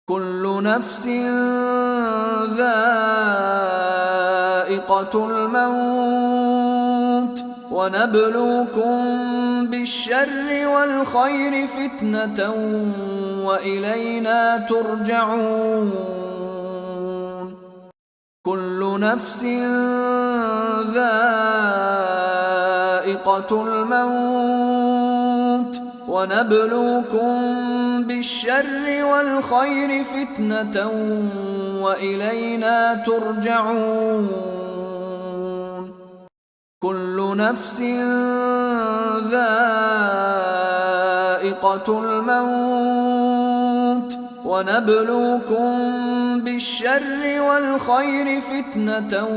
كل نفس ذائقة الموت ونبلوكم بالشر والخير فتنة وإلينا ترجعون كل نفس ذائقة الموت ونبلوكم بالشر والخير فتنة وإلينا ترجعون كل نفس ذائقة الموت ونبلوكم بالشر والخير فتنة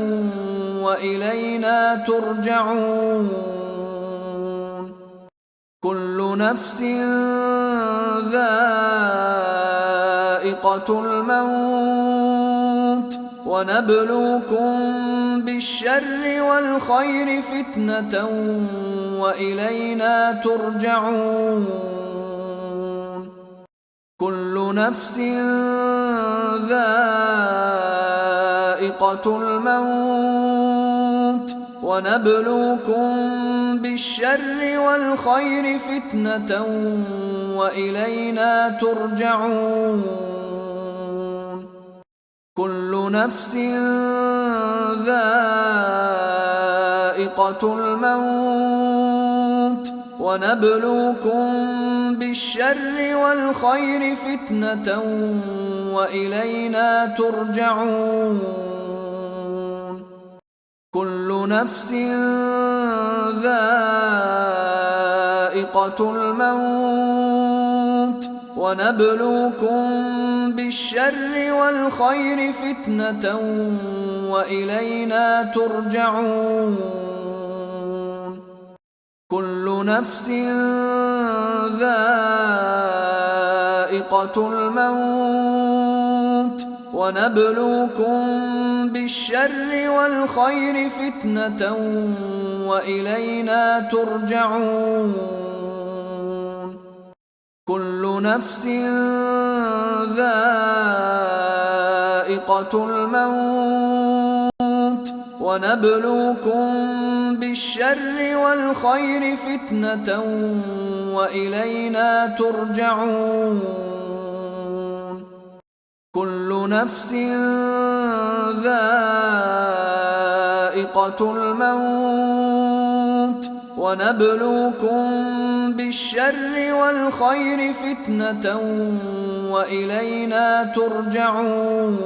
وإلينا ترجعون كل نفس ذائقة الموت ونبلوكم بالشر والخير فتنة وإلينا ترجعون كل نفس ذائقة الموت ونبلوكم بالشر والخير فتنة وإلينا ترجعون كل نفس ذائقة الموت ونبلوكم بالشر والخير فتنة وإلينا ترجعون كل نفس ذائقة الموت ونبلوكم بالشر والخير فتنة وإلينا ترجعون كل نفس ذائقة الموت ونبلوكم بالشر والخير فتنة وإلينا ترجعون كل نفس ذائقة الموت ونبلوكم بالشر والخير فتنة وإلينا ترجعون كل نفس ذائقة الموت ونبلوكم بالشر والخير فتنة وإلينا ترجعون